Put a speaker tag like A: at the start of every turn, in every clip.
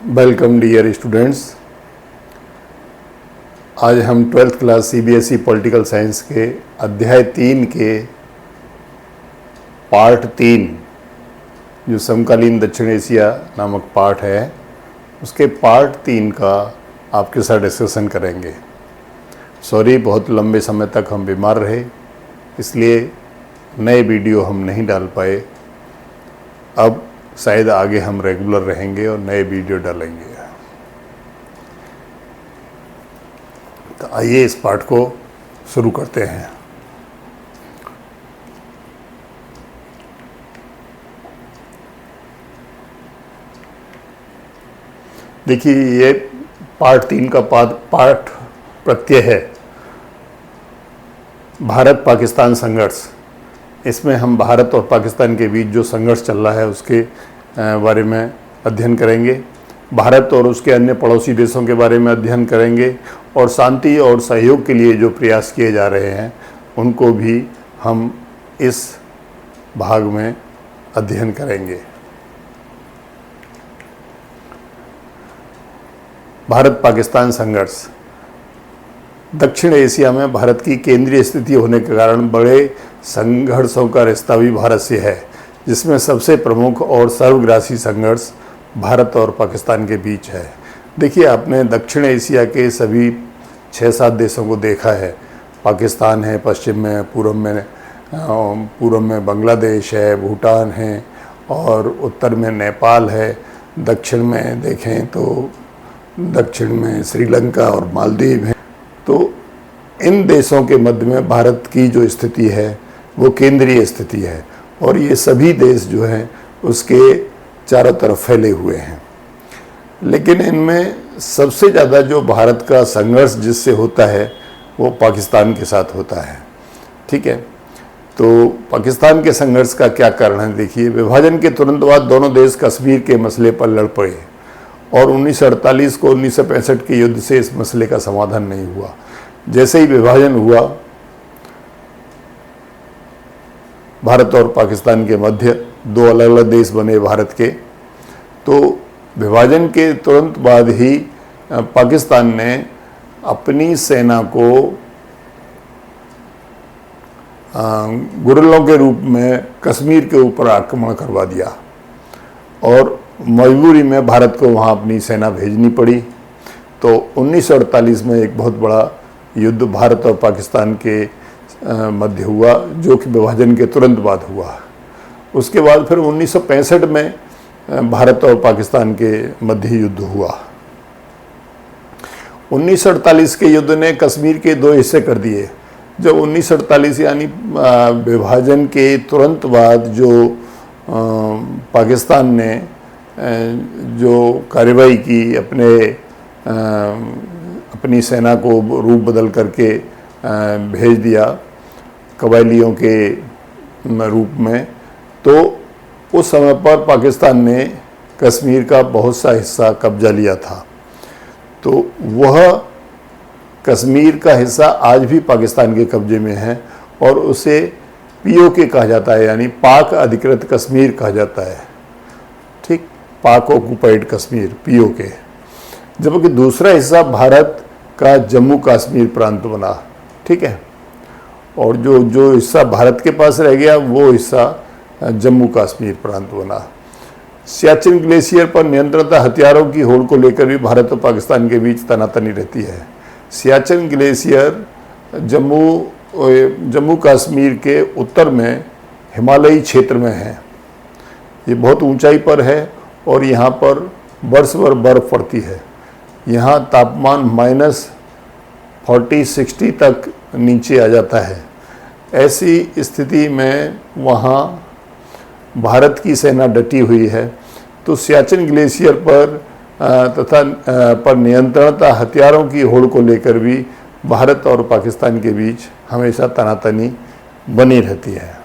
A: Welcome dear students. आज हम 12th class CBSE political science के अध्याय 3 के पार्ट 3 जो समकालीन दक्षिण एशिया नामक पार्ट है, उसके पार्ट 3 का आपके साथ डिस्कशन करेंगे। सॉरी, बहुत लंबे समय तक हम बीमार रहे, इसलिए नए वीडियो हम नहीं डाल पाए। अब शायद आगे हम रेगुलर रहेंगे और नए वीडियो डालेंगे। तो आइए इस पाठ को शुरू करते हैं। देखिए, ये पार्ट 3 का पाठ प्रत्यय है भारत पाकिस्तान संघर्ष। इसमें हम भारत और पाकिस्तान के बीच जो संघर्ष चल रहा है उसके बारे में अध्ययन करेंगे। भारत और उसके अन्य पड़ोसी देशों के बारे में अध्ययन करेंगे और शांति और सहयोग के लिए जो प्रयास किए जा रहे हैं उनको भी हम इस भाग में अध्ययन करेंगे। भारत पाकिस्तान संघर्ष। दक्षिण एशिया में भारत की केंद्रीय स्थिति होने के कारण बड़े संघर्षों का रिश्ता भी भारत से है, जिसमें सबसे प्रमुख और सर्वग्रासी संघर्ष भारत और पाकिस्तान के बीच है। देखिए, आपने दक्षिण एशिया के सभी 6-7 देशों को देखा है। पाकिस्तान है, पश्चिम में, पूर्व में बांग्लादेश है, भूटान है और उत्तर में नेपाल है। दक्षिण में देखें तो दक्षिण में श्रीलंका और मालदीव है। तो इन देशों के मध्य में भारत की जो स्थिति है वो केंद्रीय स्थिति है और ये सभी देश जो हैं उसके चारों तरफ फैले हुए हैं। लेकिन इनमें सबसे ज़्यादा जो भारत का संघर्ष जिससे होता है वो पाकिस्तान के साथ होता है। ठीक है, तो पाकिस्तान के संघर्ष का क्या कारण है? देखिए, विभाजन के तुरंत बाद दोनों देश कश्मीर के मसले पर लड़ पड़े और 1948 को 1965 के युद्ध से इस मसले का समाधान नहीं हुआ। जैसे ही विभाजन हुआ, भारत और पाकिस्तान के मध्य दो अलग अलग देश बने भारत के। तो विभाजन के तुरंत बाद ही पाकिस्तान ने अपनी सेना को गुरिल्लों के रूप में कश्मीर के ऊपर आक्रमण करवा दिया और मजबूरी में भारत को वहाँ अपनी सेना भेजनी पड़ी। तो 1948 में एक बहुत बड़ा युद्ध भारत और पाकिस्तान के मध्य हुआ, जो कि विभाजन के तुरंत बाद हुआ। उसके बाद फिर 1965 में भारत और पाकिस्तान के मध्य युद्ध हुआ। 1948 के युद्ध ने कश्मीर के 2 हिस्से कर दिए। जब 1948 यानी विभाजन के तुरंत बाद जो पाकिस्तान ने जो कार्रवाई की, अपनी सेना को रूप बदल करके भेज दिया कबायलियों के रूप में, तो उस समय पर पाकिस्तान ने कश्मीर का बहुत सा हिस्सा कब्जा लिया था। तो वह कश्मीर का हिस्सा आज भी पाकिस्तान के कब्जे में है और उसे पीओके कहा जाता है, यानी पाक अधिकृत कश्मीर कहा जाता है। ठीक, पाक ऑक्युपाइड कश्मीर, पीओके। जबकि दूसरा हिस्सा भारत का जम्मू कश्मीर प्रांत बना। ठीक है, और जो हिस्सा भारत के पास रह गया वो हिस्सा जम्मू कश्मीर प्रांत बना। सियाचिन ग्लेशियर पर नियंत्रण हथियारों की होड़ को लेकर भी भारत और पाकिस्तान के बीच तनातनी रहती है। सियाचिन ग्लेशियर जम्मू कश्मीर के उत्तर में हिमालयी क्षेत्र में है। ये बहुत ऊंचाई पर है और यहाँ पर वर्ष भर बर्फ पड़ती है। यहाँ तापमान -40-60 तक नीचे आ जाता है। ऐसी स्थिति में वहाँ भारत की सेना डटी हुई है। तो सियाचिन ग्लेशियर पर नियंत्रणता हथियारों की होड़ को लेकर भी भारत और पाकिस्तान के बीच हमेशा तनातनी बनी रहती है।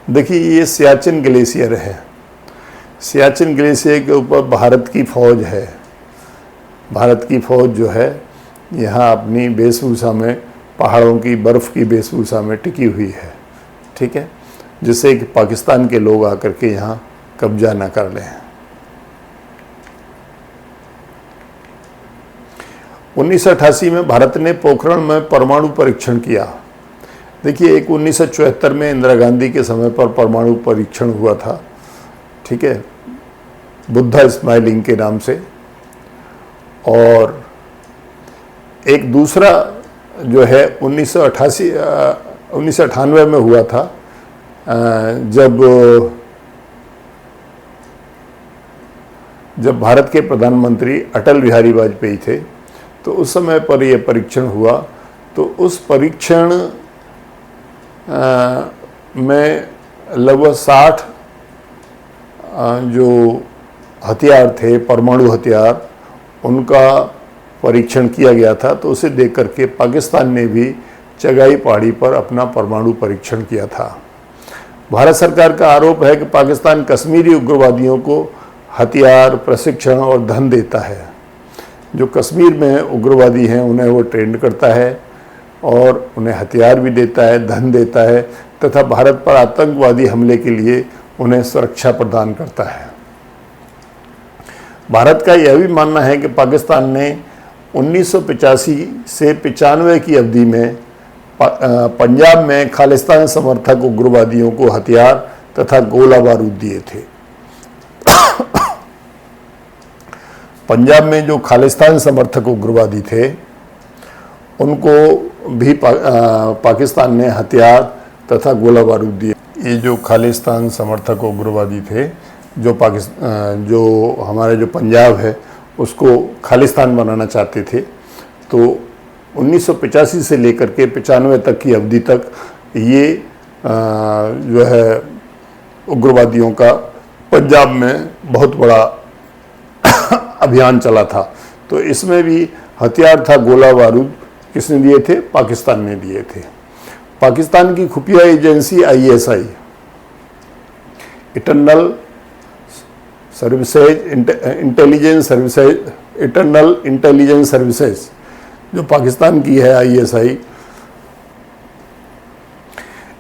A: देखिए, ये सियाचिन ग्लेशियर है। सियाचिन ग्लेशियर के ऊपर भारत की फौज है। भारत की फौज जो है यहाँ अपनी वेशभूषा में, पहाड़ों की बर्फ़ की वेशभूषा में टिकी हुई है। ठीक है, जिससे कि पाकिस्तान के लोग आकर के यहाँ कब्जा न कर लें। 1988 में भारत ने पोखरण में परमाणु परीक्षण किया। देखिए, एक 1974 में इंदिरा गांधी के समय पर परमाणु परीक्षण हुआ था, ठीक है, बुद्धा स्माइलिंग के नाम से। और एक दूसरा जो है 1998 में हुआ था, जब भारत के प्रधानमंत्री अटल बिहारी वाजपेयी थे, तो उस समय पर यह परीक्षण हुआ। तो उस परीक्षण में लगभग 60 जो हथियार थे, परमाणु हथियार, उनका परीक्षण किया गया था। तो उसे देख करके पाकिस्तान ने भी चगाई पहाड़ी पर अपना परमाणु परीक्षण किया था। भारत सरकार का आरोप है कि पाकिस्तान कश्मीरी उग्रवादियों को हथियार, प्रशिक्षण और धन देता है। जो कश्मीर में उग्रवादी हैं उन्हें वो ट्रेंड करता है और उन्हें हथियार भी देता है, धन देता है, तथा भारत पर आतंकवादी हमले के लिए उन्हें सुरक्षा प्रदान करता है। भारत का यह भी मानना है कि पाकिस्तान ने 1985 से 95 की अवधि में पंजाब में खालिस्तान समर्थक उग्रवादियों को हथियार तथा गोला बारूद दिए थे। पंजाब में जो खालिस्तान समर्थक उग्रवादी थे उनको भी पाकिस्तान ने हथियार तथा गोला बारूद दिए। ये जो खालिस्तान समर्थक उग्रवादी थे, जो हमारे जो पंजाब है उसको खालिस्तान बनाना चाहते थे, तो 1985 से लेकर के 95 तक की अवधि तक ये जो है उग्रवादियों का पंजाब में बहुत बड़ा अभियान चला था। तो इसमें भी हथियार था, गोला बारूद किसने दिए थे? पाकिस्तान ने दिए थे। पाकिस्तान की खुफिया agency ISI, internal intelligence services, जो पाकिस्तान की है ISI,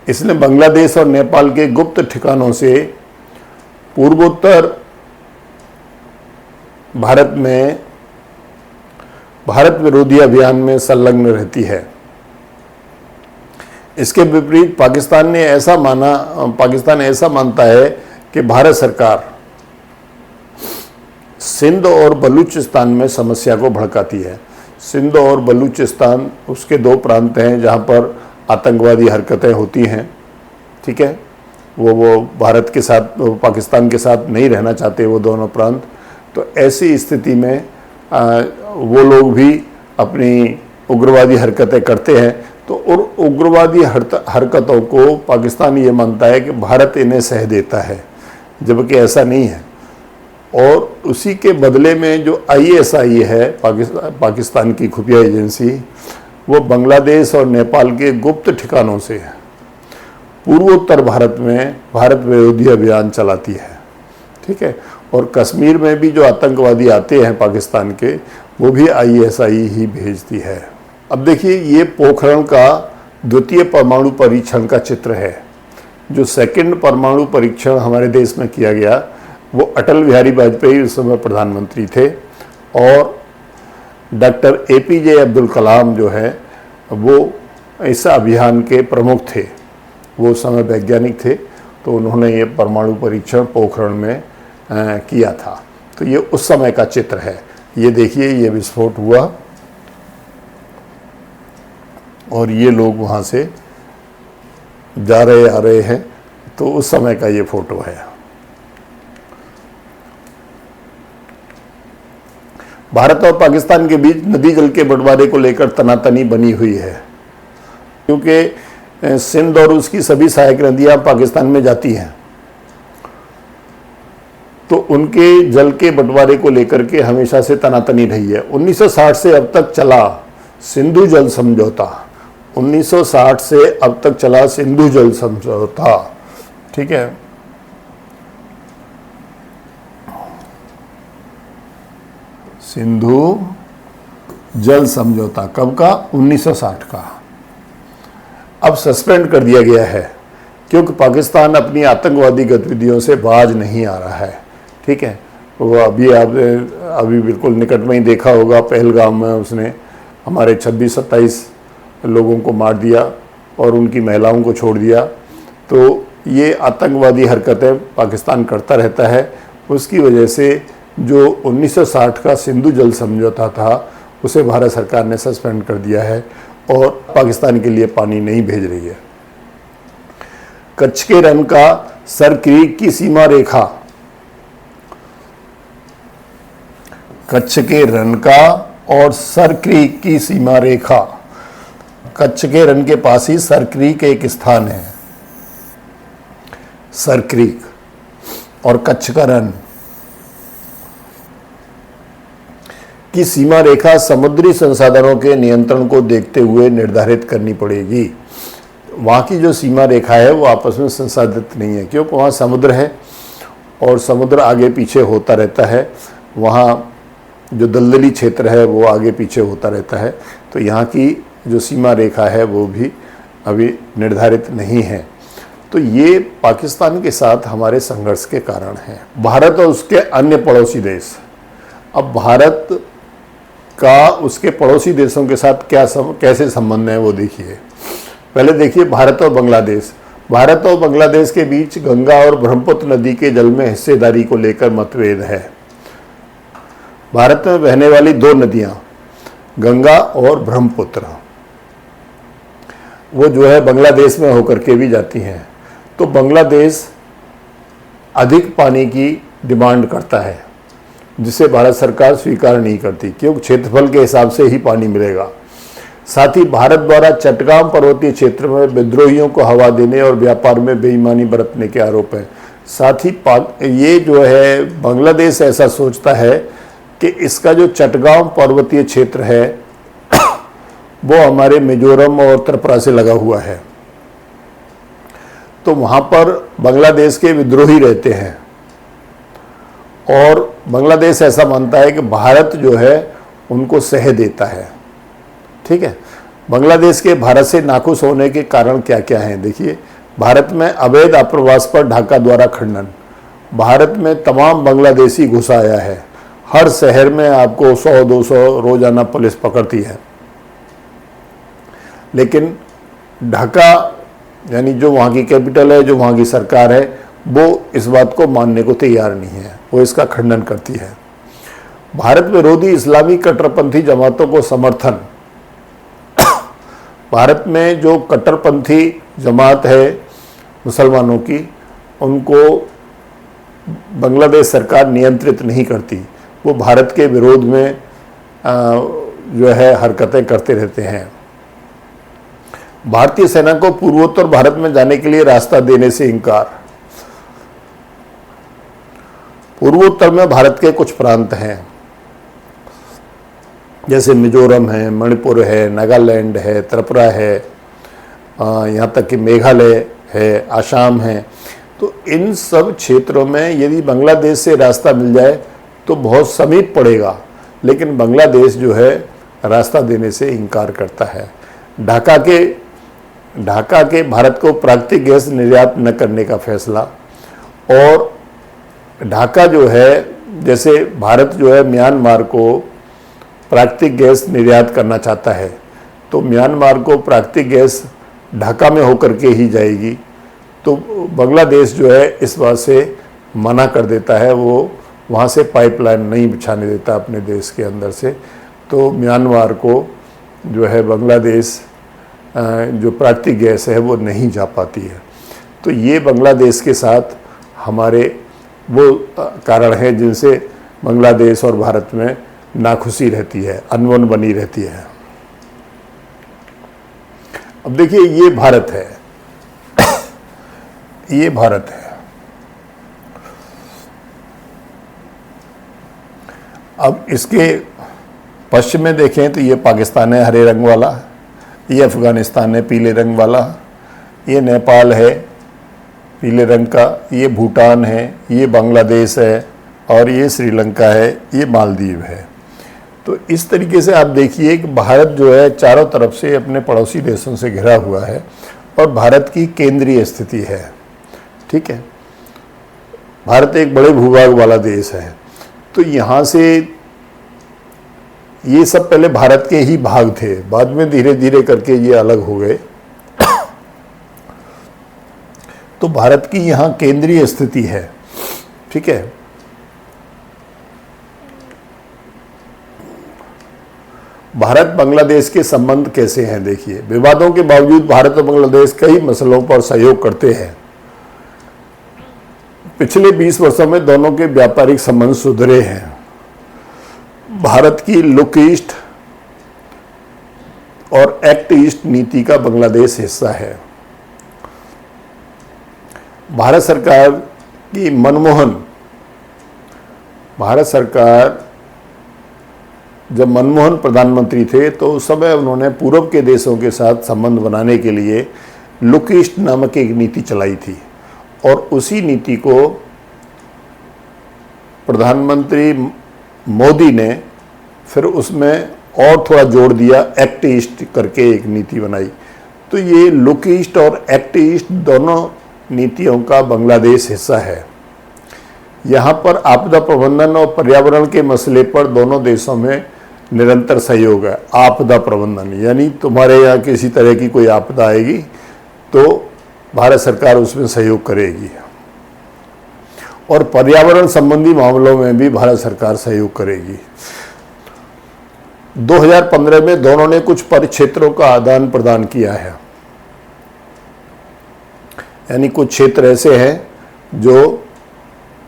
A: इसने बांग्लादेश और नेपाल के गुप्त ठिकानों से पूर्वोत्तर भारत विरोधी अभियान में संलग्न रहती है। इसके विपरीत पाकिस्तान ऐसा मानता है कि भारत सरकार सिंध और बलूचिस्तान में समस्या को भड़काती है। सिंध और बलूचिस्तान उसके दो प्रांत हैं जहां पर आतंकवादी हरकतें होती हैं, ठीक है। वो भारत के साथ, पाकिस्तान के साथ नहीं रहना चाहते वो दोनों प्रांत। तो ऐसी स्थिति में वो लोग भी अपनी उग्रवादी हरकतें करते हैं। तो और उग्रवादी हरकतों को पाकिस्तान ये मानता है कि भारत इन्हें सह देता है, जबकि ऐसा नहीं है। और उसी के बदले में जो ISI है, पाकिस्तान की खुफिया एजेंसी, वो बांग्लादेश और नेपाल के गुप्त ठिकानों से पूर्वोत्तर भारत में भारत विरोधी अभियान चलाती है, ठीक है। और कश्मीर में भी जो आतंकवादी आते हैं पाकिस्तान के, वो भी ISI ही भेजती है। अब देखिए, ये पोखरण का द्वितीय परमाणु परीक्षण का चित्र है। जो सेकंड परमाणु परीक्षण हमारे देश में किया गया, वो अटल बिहारी वाजपेयी उस समय प्रधानमंत्री थे, और डॉक्टर APJ अब्दुल कलाम जो है वो इस अभियान के प्रमुख थे। वो उस समय वैज्ञानिक थे, तो उन्होंने ये परमाणु परीक्षण पोखरण में किया था। तो ये उस समय का चित्र है। ये देखिए, ये विस्फोट हुआ और ये लोग वहाँ से जा रहे आ रहे हैं। तो उस समय का ये फोटो है। भारत और पाकिस्तान के बीच नदी जल के बंटवारे को लेकर तनातनी बनी हुई है, क्योंकि सिंध और उसकी सभी सहायक नदियां पाकिस्तान में जाती हैं। तो उनके जल के बंटवारे को लेकर के हमेशा से तनातनी रही है। 1960 से अब तक चला सिंधु जल समझौता, 1960 से अब तक चला सिंधु जल समझौता, ठीक है। सिंधु जल समझौता कब का? 1960 का। अब सस्पेंड कर दिया गया है क्योंकि पाकिस्तान अपनी आतंकवादी गतिविधियों से बाज नहीं आ रहा है, ठीक है। वो अभी अभी बिल्कुल निकट में ही देखा होगा, पहलगाम में उसने हमारे 26-27 लोगों को मार दिया और उनकी महिलाओं को छोड़ दिया। तो ये आतंकवादी हरकतें पाकिस्तान करता रहता है। उसकी वजह से जो 1960 का सिंधु जल समझौता था उसे भारत सरकार ने सस्पेंड कर दिया है और पाकिस्तान के लिए पानी नहीं भेज रही है। कच्छ के रण का सर क्रीक की सीमा रेखा, कच्छ के रण का और सर क्रीक की सीमा रेखा, कच्छ के रण के पास ही सर क्रीक एक स्थान है, सर क्रीक, और कच्छ का रण की सीमा रेखा समुद्री संसाधनों के नियंत्रण को देखते हुए निर्धारित करनी पड़ेगी। वहाँ की जो सीमा रेखा है वो आपस में संसाधित नहीं है, क्योंकि वहाँ समुद्र है और समुद्र आगे पीछे होता रहता है। वहाँ जो दलदली क्षेत्र है वो आगे पीछे होता रहता है। तो यहाँ की जो सीमा रेखा है वो भी अभी निर्धारित नहीं है। तो ये पाकिस्तान के साथ हमारे संघर्ष के कारण है। भारत और उसके अन्य पड़ोसी देश, अब भारत का उसके पड़ोसी देशों के साथ कैसे संबंध है वो देखिए। पहले देखिए भारत और बांग्लादेश। भारत और बांग्लादेश के बीच गंगा और ब्रह्मपुत्र नदी के जल में हिस्सेदारी को लेकर मतभेद है। भारत में बहने वाली दो नदियां गंगा और ब्रह्मपुत्र, वो जो है बांग्लादेश में होकर के भी जाती हैं। तो बांग्लादेश अधिक पानी की डिमांड करता है, जिसे भारत सरकार स्वीकार नहीं करती, क्योंकि क्षेत्रफल के हिसाब से ही पानी मिलेगा। साथ ही भारत द्वारा चट्टग्राम पर्वतीय क्षेत्र में विद्रोहियों को हवा देने और व्यापार में बेईमानी बरतने के आरोप हैं। साथ ही ये जो है बांग्लादेश ऐसा सोचता है कि इसका जो चट्टग्राम पर्वतीय क्षेत्र है वो हमारे मिजोरम और त्रिपुरा से लगा हुआ है। तो वहाँ पर बांग्लादेश के विद्रोही रहते हैं और बांग्लादेश ऐसा मानता है कि भारत जो है उनको सह देता है। ठीक है, बांग्लादेश के भारत से नाखुश होने के कारण क्या क्या हैं देखिए। भारत में अवैध आप्रवास पर ढाका द्वारा खंडन। भारत में तमाम बांग्लादेशी घुस आया है। हर शहर में आपको 100-200 रोजाना पुलिस पकड़ती है। लेकिन ढाका यानी जो वहाँ की कैपिटल है, जो वहाँ की सरकार है, वो इस बात को मानने को तैयार नहीं है, वो इसका खंडन करती है। भारत विरोधी इस्लामी कट्टरपंथी जमातों को समर्थन। भारत में जो कट्टरपंथी जमात है मुसलमानों की, उनको बांग्लादेश सरकार नियंत्रित नहीं करती। वो भारत के विरोध में जो है हरकतें करते रहते हैं। भारतीय सेना को पूर्वोत्तर भारत में जाने के लिए रास्ता देने से इनकार। पूर्वोत्तर में भारत के कुछ प्रांत हैं, जैसे मिजोरम है, मणिपुर है, नागालैंड है, त्रिपुरा है, यहाँ तक कि मेघालय है, आसाम है। तो इन सब क्षेत्रों में यदि बांग्लादेश से रास्ता मिल जाए तो बहुत समीप पड़ेगा, लेकिन बांग्लादेश जो है रास्ता देने से इनकार करता है। ढाका के भारत को प्राकृतिक गैस निर्यात न करने का फैसला। और ढाका जो है, जैसे भारत जो है म्यांमार को प्राकृतिक गैस निर्यात करना चाहता है, तो म्यांमार को प्राकृतिक गैस ढाका में होकर के ही जाएगी। तो बांग्लादेश जो है इस बात से मना कर देता है, वो वहाँ से पाइपलाइन नहीं बिछाने देता अपने देश के अंदर से। तो म्यांमार को जो है बांग्लादेश जो प्राकृतिक गैस है वो नहीं जा पाती है। तो ये बांग्लादेश के साथ हमारे वो कारण हैं जिनसे बांग्लादेश और भारत में नाखुशी रहती है, अनबन बनी रहती है। अब देखिए ये भारत है, ये भारत है। अब इसके पश्चिम में देखें तो ये पाकिस्तान है हरे रंग वाला, ये अफ़गानिस्तान है पीले रंग वाला, ये नेपाल है पीले रंग का, ये भूटान है, ये बांग्लादेश है और ये श्रीलंका है, ये मालदीव है। तो इस तरीके से आप देखिए कि भारत जो है चारों तरफ से अपने पड़ोसी देशों से घिरा हुआ है और भारत की केंद्रीय स्थिति है। ठीक है, भारत एक बड़े भूभाग वाला देश है। तो यहाँ से ये सब पहले भारत के ही भाग थे, बाद में धीरे धीरे करके ये अलग हो गए। तो भारत की यहाँ केंद्रीय स्थिति है, ठीक है। भारत बांग्लादेश के संबंध कैसे हैं देखिए। विवादों के बावजूद भारत और बांग्लादेश कई मसलों पर सहयोग करते हैं। पिछले 20 वर्षों में दोनों के व्यापारिक संबंध सुधरे हैं। भारत की लुक ईस्ट और एक्ट ईस्ट नीति का बांग्लादेश हिस्सा है। भारत सरकार जब मनमोहन प्रधानमंत्री थे तो उस समय उन्होंने पूर्व के देशों के साथ संबंध बनाने के लिए लुक ईस्ट नामक एक नीति चलाई थी, और उसी नीति को प्रधानमंत्री मोदी ने फिर उसमें और थोड़ा जोड़ दिया, एक्ट ईस्ट करके एक नीति बनाई। तो ये लुक ईस्ट और एक्ट ईस्ट दोनों नीतियों का बांग्लादेश हिस्सा है। यहाँ पर आपदा प्रबंधन और पर्यावरण के मसले पर दोनों देशों में निरंतर सहयोग है। आपदा प्रबंधन यानी तुम्हारे यहाँ किसी तरह की कोई आपदा आएगी तो भारत सरकार उसमें सहयोग करेगी, और पर्यावरण संबंधी मामलों में भी भारत सरकार सहयोग करेगी। 2015 में दोनों ने कुछ परिक्षेत्रों का आदान प्रदान किया है, यानी कुछ क्षेत्र ऐसे हैं जो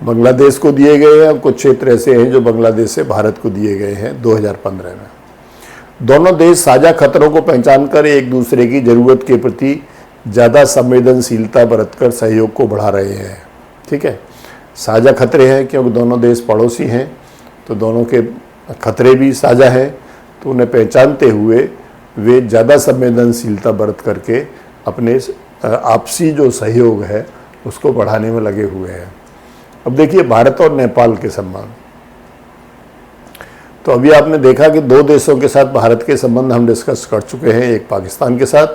A: बांग्लादेश को दिए गए हैं और कुछ क्षेत्र ऐसे हैं जो बांग्लादेश से भारत को दिए गए हैं 2015 में। दोनों देश साझा खतरों को पहचानकर एक दूसरे की जरूरत के प्रति ज़्यादा संवेदनशीलता बरतकर सहयोग को बढ़ा रहे हैं, ठीक है। साझा खतरे हैं क्योंकि दोनों देश पड़ोसी हैं, तो दोनों के खतरे भी साझा हैं, तो उन्हें पहचानते हुए वे ज़्यादा संवेदनशीलता बरत करके अपने आपसी जो सहयोग है उसको बढ़ाने में लगे हुए हैं। अब देखिए भारत और नेपाल के संबंध। तो अभी आपने देखा कि दो देशों के साथ भारत के संबंध हम डिस्कस कर चुके हैं, एक पाकिस्तान के साथ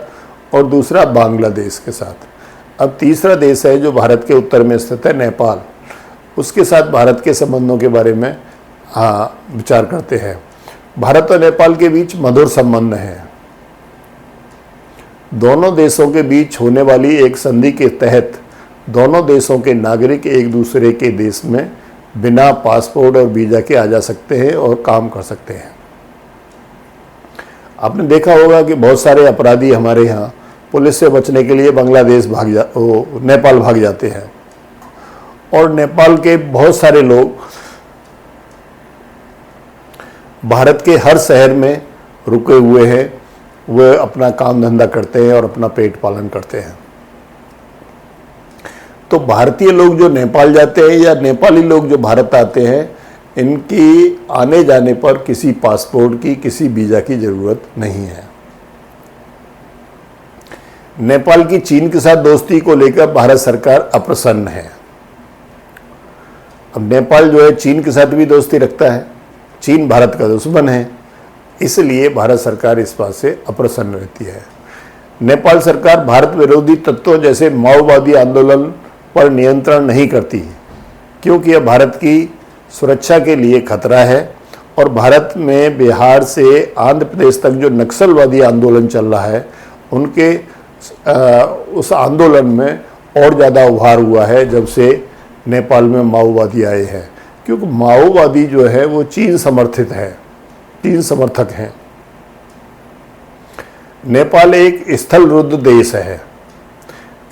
A: और दूसरा बांग्लादेश के साथ। अब तीसरा देश है जो भारत के उत्तर में स्थित है, नेपाल। उसके साथ भारत के संबंधों के बारे में विचार करते हैं। भारत और नेपाल के बीच मधुर संबंध है। दोनों देशों के बीच होने वाली एक संधि के तहत दोनों देशों के नागरिक एक दूसरे के देश में बिना पासपोर्ट और वीज़ा के आ जा सकते हैं और काम कर सकते हैं। आपने देखा होगा कि बहुत सारे अपराधी हमारे यहाँ पुलिस से बचने के लिए नेपाल भाग जाते हैं, और नेपाल के बहुत सारे लोग भारत के हर शहर में रुके हुए हैं, वे अपना काम धंधा करते हैं और अपना पेट पालन करते हैं। तो भारतीय लोग जो नेपाल जाते हैं या नेपाली लोग जो भारत आते हैं, इनकी आने जाने पर किसी पासपोर्ट की, किसी वीज़ा की ज़रूरत नहीं है। नेपाल की चीन के साथ दोस्ती को लेकर भारत सरकार अप्रसन्न है। अब नेपाल जो है चीन के साथ भी दोस्ती रखता है, चीन भारत का दुश्मन है, इसलिए भारत सरकार इस बात से अप्रसन्न रहती है। नेपाल सरकार भारत विरोधी तत्वों जैसे माओवादी आंदोलन पर नियंत्रण नहीं करती, क्योंकि यह भारत की सुरक्षा के लिए खतरा है, और भारत में बिहार से आंध्र प्रदेश तक जो नक्सलवादी आंदोलन चल रहा है, उनके उस आंदोलन में और ज़्यादा उभार हुआ है जब से नेपाल में माओवादी आए हैं, क्योंकि माओवादी जो है वो चीन समर्थित है, चीन समर्थक हैं। नेपाल एक स्थलरुद्ध देश है।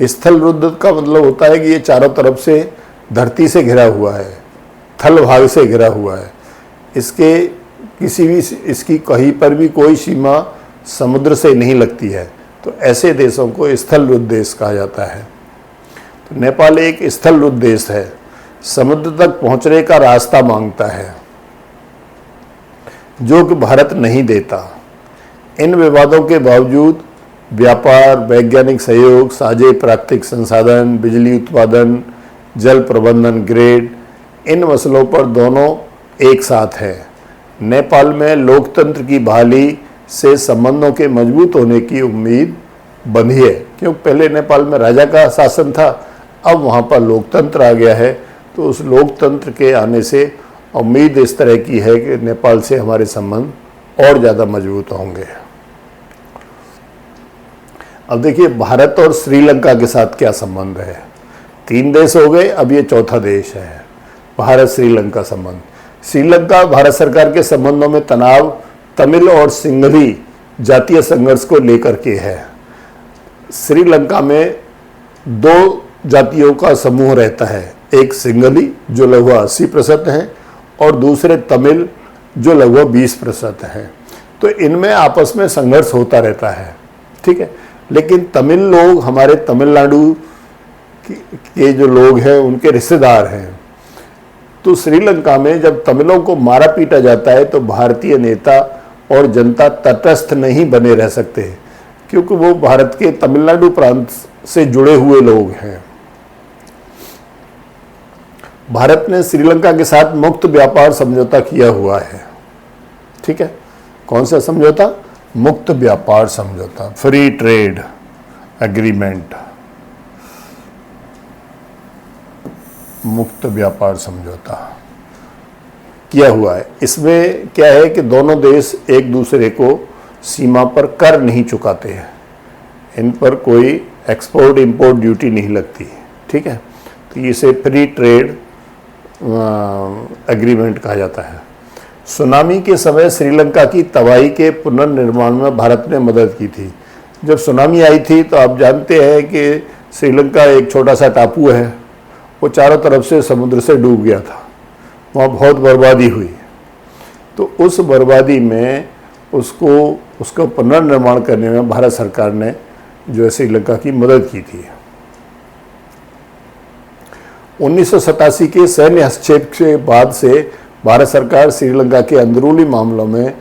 A: स्थलरुद्ध का मतलब होता है कि ये चारों तरफ से धरती से घिरा हुआ है, थल भाग से घिरा हुआ है। इसकी कहीं पर भी कोई सीमा समुद्र से नहीं लगती है, तो ऐसे देशों को स्थलरुद्ध देश कहा जाता है। तो नेपाल एक स्थलरुद्ध देश है, समुद्र तक पहुंचने का रास्ता मांगता है, जो कि भारत नहीं देता। इन विवादों के बावजूद व्यापार, वैज्ञानिक सहयोग, साझे प्राकृतिक संसाधन, बिजली उत्पादन, जल प्रबंधन, ग्रेड, इन मसलों पर दोनों एक साथ हैं। नेपाल में लोकतंत्र की बहाली से संबंधों के मजबूत होने की उम्मीद बंधी है, क्योंकि पहले नेपाल में राजा का शासन था, अब वहाँ पर लोकतंत्र आ गया है। तो उस लोकतंत्र के आने से उम्मीद इस तरह की है कि नेपाल से हमारे संबंध और ज़्यादा मजबूत होंगे। अब देखिए भारत और श्रीलंका के साथ क्या संबंध है। 3 देश हो गए, अब ये चौथा देश है, भारत श्रीलंका संबंध। श्रीलंका भारत सरकार के संबंधों में तनाव तमिल और सिंघली जातीय संघर्ष को लेकर के है। श्रीलंका में 2 जातियों का समूह रहता है, एक सिंघली जो लगभग 80% है और दूसरे तमिल जो लगभग 20% है। तो इनमें आपस में संघर्ष होता रहता है, ठीक है। लेकिन तमिल लोग हमारे तमिलनाडु के जो लोग हैं उनके रिश्तेदार हैं। तो श्रीलंका में जब तमिलों को मारा पीटा जाता है तो भारतीय नेता और जनता तटस्थ नहीं बने रह सकते, क्योंकि वो भारत के तमिलनाडु प्रांत से जुड़े हुए लोग हैं। भारत ने श्रीलंका के साथ मुक्त व्यापार समझौता किया हुआ है, ठीक है। कौन सा समझौता? मुक्त व्यापार समझौता, फ्री ट्रेड एग्रीमेंट, मुक्त व्यापार समझौता किया हुआ है। इसमें क्या है कि दोनों देश एक दूसरे को सीमा पर कर नहीं चुकाते हैं, इन पर कोई एक्सपोर्ट इंपोर्ट ड्यूटी नहीं लगती, ठीक है। तो इसे फ्री ट्रेड एग्रीमेंट कहा जाता है। सुनामी के समय श्रीलंका की तबाही के पुनर्निर्माण में भारत ने मदद की थी। जब सुनामी आई थी तो आप जानते हैं कि श्रीलंका एक छोटा सा टापू है, वो चारों तरफ से समुद्र से डूब गया था, वहाँ बहुत बर्बादी हुई। तो उस बर्बादी में उसका पुनर्निर्माण करने में भारत सरकार ने जो है श्रीलंका की मदद की थी। 1987 के सैन्य हस्तक्षेप के बाद से भारत सरकार श्रीलंका के अंदरूनी मामलों में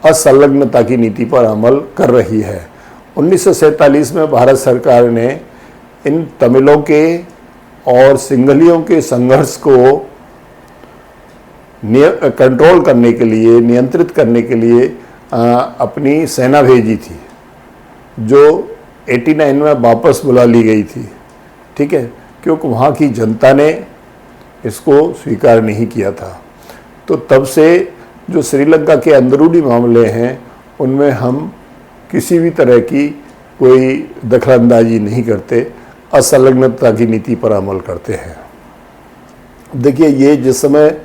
A: असंलग्नता की नीति पर अमल कर रही है। 1947 में भारत सरकार ने इन तमिलों के और सिंघलियों के संघर्ष को कंट्रोल करने के लिए, नियंत्रित करने के लिए अपनी सेना भेजी थी, जो 89 में वापस बुला ली गई थी, ठीक है, क्योंकि वहाँ की जनता ने इसको स्वीकार नहीं किया था। तो तब से जो श्रीलंका के अंदरूनी मामले हैं उनमें हम किसी भी तरह की कोई दखलंदाजी नहीं करते, असंलग्नता की नीति पर अमल करते हैं। देखिए ये जिस समय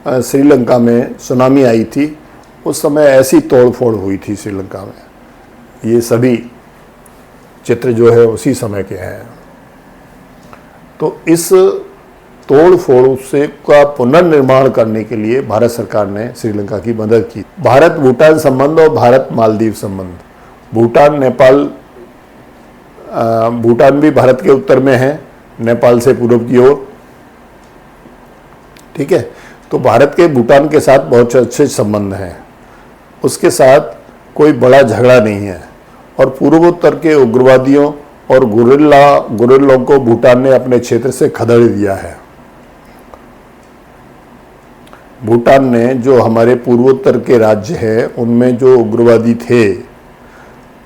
A: श्रीलंका में सुनामी आई थी उस समय ऐसी तोड़फोड़ हुई थी श्रीलंका में, ये सभी चित्र जो है उसी समय के हैं। तो इस तोड़ फोड़ से का पुनर्निर्माण करने के लिए भारत सरकार ने श्रीलंका की मदद की। भारत भूटान संबंध और भारत मालदीव संबंध। भूटान भी भारत के उत्तर में है, नेपाल से पूर्व की ओर, ठीक है। तो भारत के भूटान के साथ बहुत अच्छे संबंध हैं, उसके साथ कोई बड़ा झगड़ा नहीं है। और पूर्वोत्तर के उग्रवादियों और गुरिल्लों को भूटान ने अपने क्षेत्र से खदेड़ दिया है। भूटान ने जो हमारे पूर्वोत्तर के राज्य हैं उनमें जो उग्रवादी थे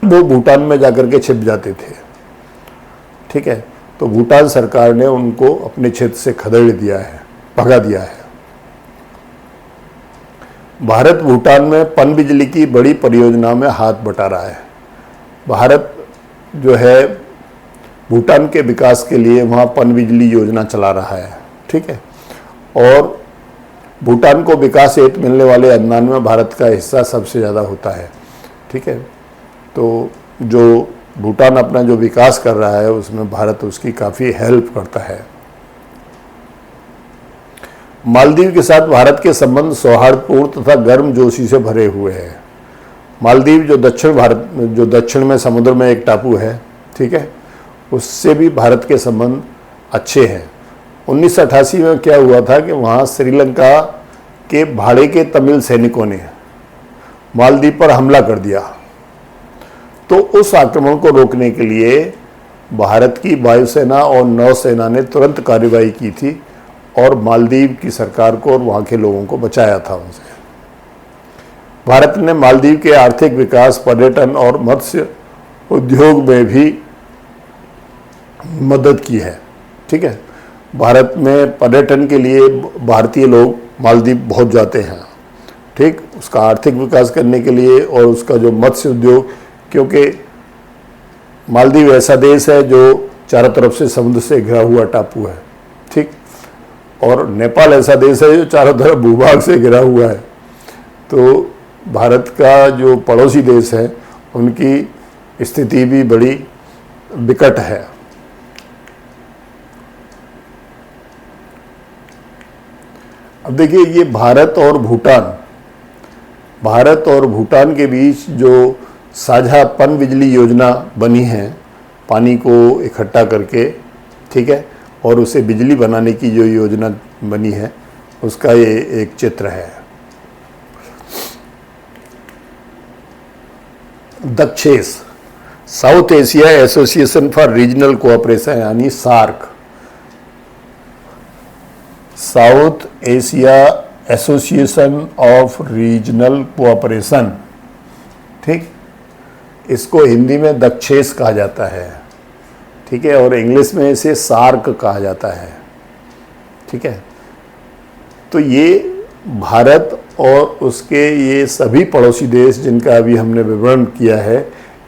A: वो भूटान में जाकर के छिप जाते थे, ठीक है। तो भूटान सरकार ने उनको अपने क्षेत्र से खदेड़ दिया है, भगा दिया है। भारत भूटान में पनबिजली की बड़ी परियोजना में हाथ बटा रहा है। भारत जो है भूटान के विकास के लिए वहाँ पनबिजली योजना चला रहा है, ठीक है। और भूटान को विकास हेतु मिलने वाले अनुदान में भारत का हिस्सा सबसे ज़्यादा होता है, ठीक है। तो जो भूटान अपना जो विकास कर रहा है उसमें भारत उसकी काफ़ी हेल्प करता है। मालदीव के साथ भारत के संबंध सौहार्दपूर्ण तथा गर्मजोशी से भरे हुए हैं। मालदीव जो दक्षिण में समुद्र में एक टापू है, ठीक है, उससे भी भारत के संबंध अच्छे हैं। 1988 में क्या हुआ था कि वहाँ श्रीलंका के भाड़े के तमिल सैनिकों ने मालदीव पर हमला कर दिया। तो उस आक्रमण को रोकने के लिए भारत की वायुसेना और नौसेना ने तुरंत कार्रवाई की थी और मालदीव की सरकार को और वहाँ के लोगों को बचाया था उनसे। भारत ने मालदीव के आर्थिक विकास, पर्यटन और मत्स्य उद्योग में भी मदद की है, ठीक है। भारत में पर्यटन के लिए भारतीय लोग मालदीव बहुत जाते हैं, ठीक, उसका आर्थिक विकास करने के लिए, और उसका जो मत्स्य उद्योग, क्योंकि मालदीव ऐसा देश है जो चारों तरफ से समुद्र से घिरा हुआ टापू है, ठीक, और नेपाल ऐसा देश है जो चारों तरफ भूभाग से घिरा हुआ है। तो भारत का जो पड़ोसी देश है उनकी स्थिति भी बड़ी विकट है। अब देखिए, ये भारत और भूटान के बीच जो साझा पन बिजली योजना बनी है, पानी को इकट्ठा करके, ठीक है, और उसे बिजली बनाने की जो योजना बनी है, उसका ये एक चित्र है। दक्षेस, South Asia Association for Regional Cooperation, यानी SAARC, South Asia Association of Regional Cooperation, ठीक, इसको हिंदी में दक्षेस कहा जाता है, ठीक है, और इंग्लिश में इसे सार्क कहा जाता है, ठीक है। तो ये भारत और उसके ये सभी पड़ोसी देश जिनका अभी हमने विवरण किया है,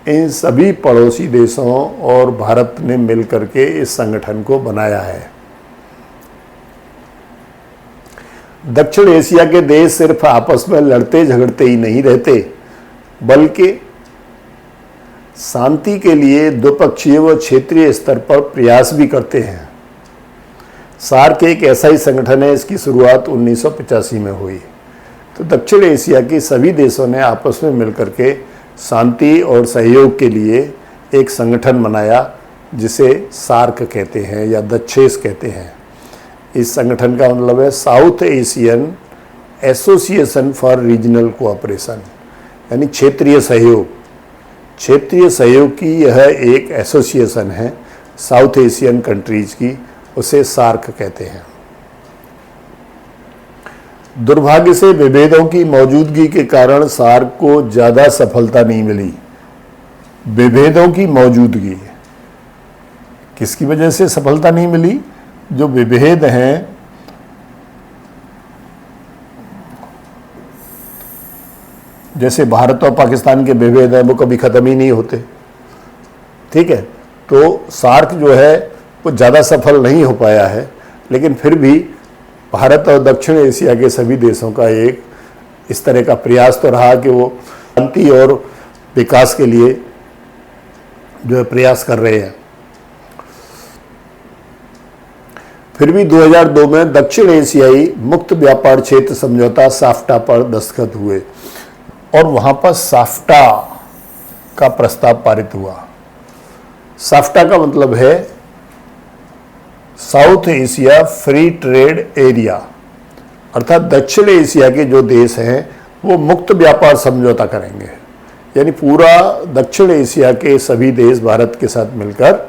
A: इन सभी पड़ोसी देशों और भारत ने मिलकर के इस संगठन को बनाया है। दक्षिण एशिया के देश सिर्फ आपस में लड़ते झगड़ते ही नहीं रहते, बल्कि शांति के लिए द्विपक्षीय व क्षेत्रीय स्तर पर प्रयास भी करते हैं। सार्क एक ऐसा ही संगठन है, इसकी शुरुआत 1985 में हुई। तो दक्षिण एशिया के सभी देशों ने आपस में मिलकर के शांति और सहयोग के लिए एक संगठन बनाया, जिसे सार्क कहते हैं या दक्षेस कहते हैं। इस संगठन का मतलब है south Asian association for Regional Cooperation, यानी क्षेत्रीय सहयोग। क्षेत्रीय सहयोग की यह एक एसोसिएशन है साउथ एशियन कंट्रीज की, उसे सार्क कहते हैं। दुर्भाग्य से विभेदों की मौजूदगी के कारण सार्क को ज़्यादा सफलता नहीं मिली। विभेदों की मौजूदगी किसकी वजह से सफलता नहीं मिली? जो विभेद हैं, जैसे भारत और पाकिस्तान के विभेद हैं, वो कभी ख़त्म ही नहीं होते, ठीक है। तो सार्क जो है वो ज़्यादा सफल नहीं हो पाया है, लेकिन फिर भी भारत और दक्षिण एशिया के सभी देशों का एक इस तरह का प्रयास तो रहा कि वो शांति और विकास के लिए जो है प्रयास कर रहे हैं। फिर भी 2002 में दक्षिण एशियाई मुक्त व्यापार क्षेत्र समझौता साफ्टा पर दस्तखत हुए और वहाँ पर साफ्टा का प्रस्ताव पारित हुआ। साफ्टा का मतलब है south Asia free trade area, अर्थात दक्षिण एशिया के जो देश हैं वो मुक्त व्यापार समझौता करेंगे, यानी पूरा दक्षिण एशिया के सभी देश भारत के साथ मिलकर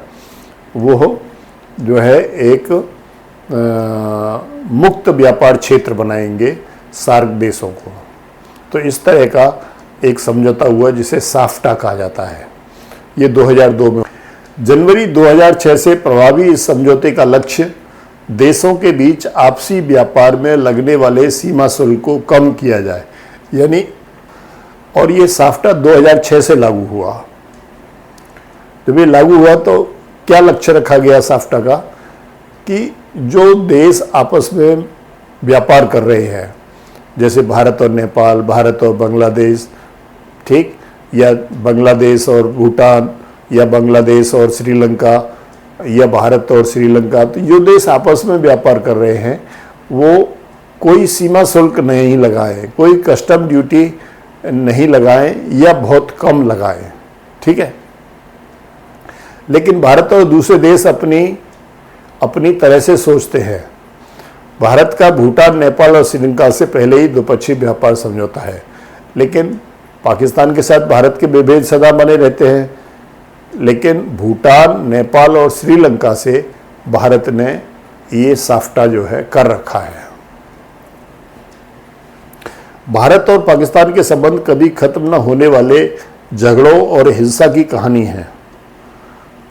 A: वो जो है एक मुक्त व्यापार क्षेत्र बनाएंगे सार्क देशों को। तो इस तरह का एक समझौता हुआ जिसे साफ्टा कहा जाता है। ये 2002 में। जनवरी 2006 से प्रभावी इस समझौते का लक्ष्य देशों के बीच आपसी व्यापार में लगने वाले सीमा शुल्क को कम किया जाए, यानी, और ये साफ्टा 2006 से लागू हुआ। जब ये लागू हुआ तो क्या लक्ष्य रखा गया साफ्टा का कि जो देश आपस में व्यापार कर रहे हैं, जैसे भारत और नेपाल, भारत और बांग्लादेश, ठीक, या बांग्लादेश और भूटान, या बांग्लादेश और श्रीलंका, या भारत और श्रीलंका, तो जो देश आपस में व्यापार कर रहे हैं वो कोई सीमा शुल्क नहीं लगाएं, कोई कस्टम ड्यूटी नहीं लगाएं या बहुत कम लगाएं, ठीक है। लेकिन भारत और दूसरे देश अपनी तरह से सोचते हैं। भारत का भूटान, नेपाल और श्रीलंका से पहले ही द्विपक्षीय व्यापार समझौता है, लेकिन पाकिस्तान के साथ भारत के विभेद सदा बने रहते हैं। लेकिन भूटान, नेपाल और श्रीलंका से भारत ने ये साफ्टा जो है कर रखा है। भारत और पाकिस्तान के संबंध कभी खत्म न होने वाले झगड़ों और हिंसा की कहानी है।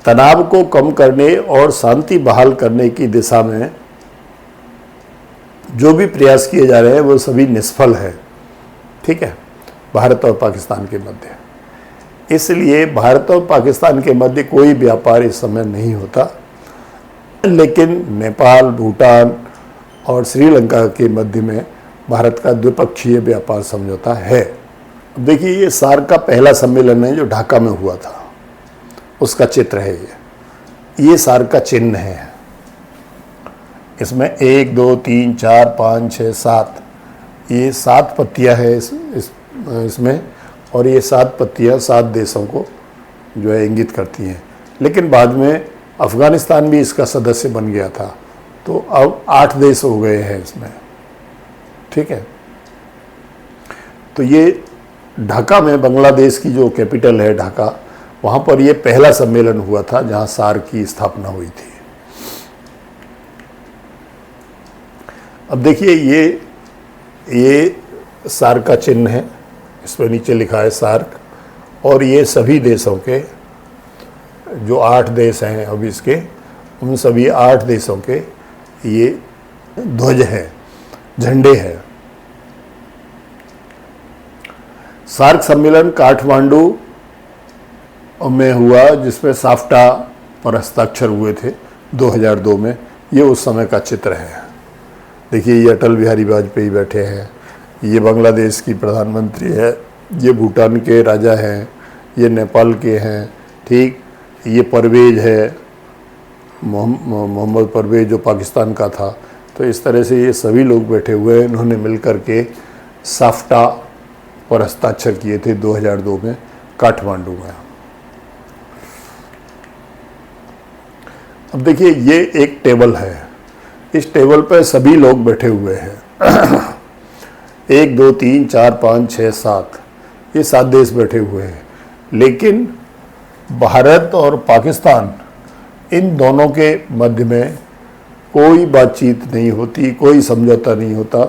A: तनाव को कम करने और शांति बहाल करने की दिशा में जो भी प्रयास किए जा रहे हैं वो सभी निष्फल है। ठीक है, भारत और पाकिस्तान के मध्य। इसलिए भारत और पाकिस्तान के मध्य कोई व्यापार इस समय नहीं होता, लेकिन नेपाल, भूटान और श्रीलंका के मध्य में भारत का द्विपक्षीय व्यापार समझौता है। अब देखिए, ये सार्क का पहला सम्मेलन है जो ढाका में हुआ था, उसका चित्र है ये सार्क का चिन्ह है। इसमें 1 2 3 4 5 6 7 ये 7 पत्तियां हैं इसमें, और ये 7 पत्तियां 7 देशों को जो है इंगित करती हैं। लेकिन बाद में अफ़गानिस्तान भी इसका सदस्य बन गया था, तो अब 8 देश हो गए हैं इसमें, ठीक है। तो ये ढाका में, बांग्लादेश की जो कैपिटल है ढाका, वहाँ पर ये पहला सम्मेलन हुआ था जहाँ सार्क की स्थापना हुई थी। अब देखिए, ये सार्क का चिन्ह है, इस पर नीचे लिखा है सार्क, और ये सभी देशों के जो 8 देश हैं अब इसके, उन सभी 8 देशों के ये ध्वज हैं, झंडे हैं। सार्क सम्मेलन काठमांडू में हुआ, जिसमें साफ्टा पर हस्ताक्षर हुए थे 2002 में। ये उस समय का चित्र है। देखिए, ये अटल बिहारी वाजपेयी बैठे हैं, ये बांग्लादेश की प्रधानमंत्री है, ये भूटान के राजा हैं, ये नेपाल के हैं, ठीक। ये परवेज है, मोहम्मद परवेज, जो पाकिस्तान का था। तो इस तरह से ये सभी लोग बैठे हुए हैं, इन्होंने मिलकर के साफ्टा पर हस्ताक्षर किए थे 2002 में काठमांडू में। अब देखिए, ये एक टेबल है, इस टेबल पर सभी लोग बैठे हुए हैं 1 2 3 4 5 6 7, ये 7 देश बैठे हुए हैं। लेकिन भारत और पाकिस्तान, इन दोनों के मध्य में कोई बातचीत नहीं होती, कोई समझौता नहीं होता,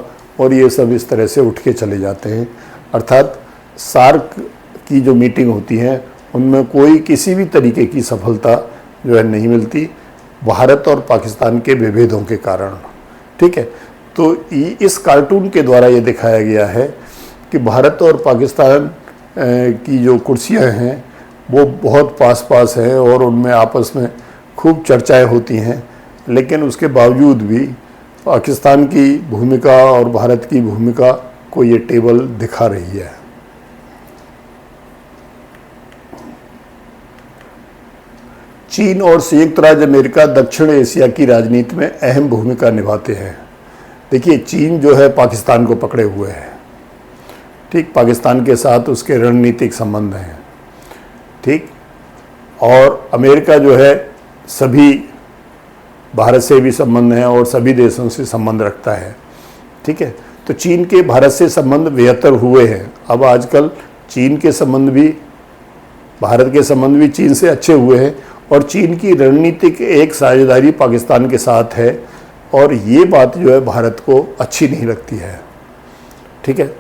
A: और ये सब इस तरह से उठ के चले जाते हैं। अर्थात सार्क की जो मीटिंग होती हैं, उनमें कोई किसी भी तरीके की सफलता जो है नहीं मिलती, भारत और पाकिस्तान के विभेदों के कारण, ठीक है। तो इस कार्टून के द्वारा ये दिखाया गया है कि भारत और पाकिस्तान की जो कुर्सियां हैं वो बहुत पास पास हैं, और उनमें आपस में खूब चर्चाएं होती हैं। लेकिन उसके बावजूद भी पाकिस्तान की भूमिका और भारत की भूमिका को ये टेबल दिखा रही है। चीन और संयुक्त राज्य अमेरिका दक्षिण एशिया की राजनीति में अहम भूमिका निभाते हैं। देखिए, चीन जो है पाकिस्तान को पकड़े हुए है, ठीक। पाकिस्तान के साथ उसके रणनीतिक संबंध हैं, ठीक। और अमेरिका जो है सभी भारत से भी संबंध हैं और सभी देशों से संबंध रखता है, ठीक है। तो चीन के भारत से संबंध बेहतर हुए हैं। अब आजकल चीन के संबंध भी, भारत के संबंध भी चीन से अच्छे हुए हैं, और चीन की रणनीतिक एक साझेदारी पाकिस्तान के साथ है, और ये बात जो है भारत को अच्छी नहीं लगती है, ठीक है।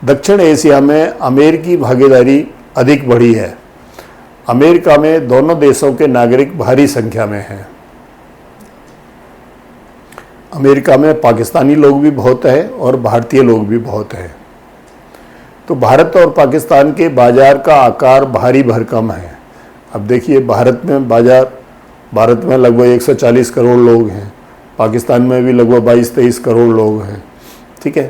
A: दक्षिण एशिया में अमेरिकी भागीदारी अधिक बढ़ी है। अमेरिका में दोनों देशों के नागरिक भारी संख्या में हैं। अमेरिका में पाकिस्तानी लोग भी बहुत हैं और भारतीय लोग भी बहुत हैं। तो भारत और पाकिस्तान के बाजार का आकार भारी भरकम है। अब देखिए, भारत में लगभग 140 करोड़ लोग हैं, पाकिस्तान में भी लगभग 22-23 करोड़ लोग हैं, ठीक है।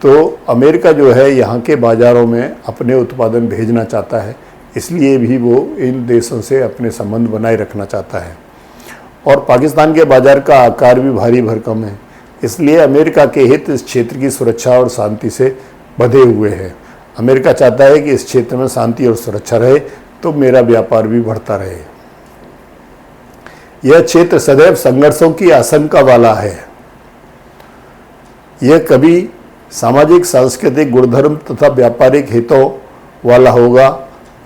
A: तो अमेरिका जो है यहाँ के बाज़ारों में अपने उत्पादन भेजना चाहता है, इसलिए भी वो इन देशों से अपने संबंध बनाए रखना चाहता है। और पाकिस्तान के बाज़ार का आकार भी भारी भरकम है, इसलिए अमेरिका के हित इस क्षेत्र की सुरक्षा और शांति से बंधे हुए हैं। अमेरिका चाहता है कि इस क्षेत्र में शांति और सुरक्षा रहे, तो मेरा व्यापार भी बढ़ता रहे। यह क्षेत्र सदैव संघर्षों की आशंका वाला है। यह कभी सामाजिक, सांस्कृतिक गुणधर्म तथा व्यापारिक हितों वाला होगा।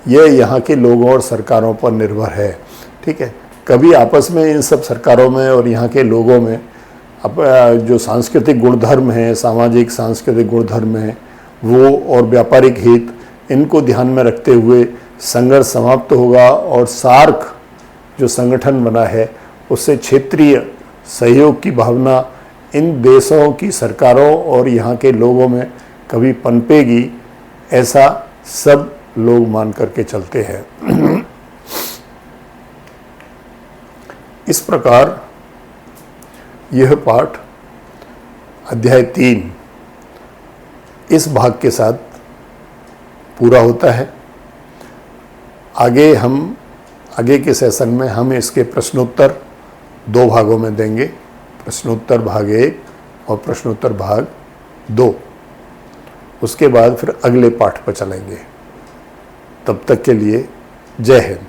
A: यह यहाँ के लोगों और सरकारों पर निर्भर है, ठीक है। कभी आपस में इन सब सरकारों में और यहाँ के लोगों में जो सांस्कृतिक गुणधर्म हैं, सामाजिक सांस्कृतिक गुणधर्म हैं, वो और व्यापारिक हित, इनको ध्यान में रखते हुए संघर्ष समाप्त होगा, और सार्क जो संगठन बना है उससे क्षेत्रीय सहयोग की भावना इन देशों की सरकारों और यहाँ के लोगों में कभी पनपेगी ऐसा सब लोग मान करके चलते हैं। इस प्रकार यह पाठ अध्याय 3 इस भाग के साथ पूरा होता है। आगे के सेशन में हम इसके प्रश्नोत्तर 2 भागों में देंगे, प्रश्नोत्तर भाग 1 और प्रश्नोत्तर भाग 2। उसके बाद फिर अगले पाठ पर चलेंगे। तब तक के लिए जय हिंद।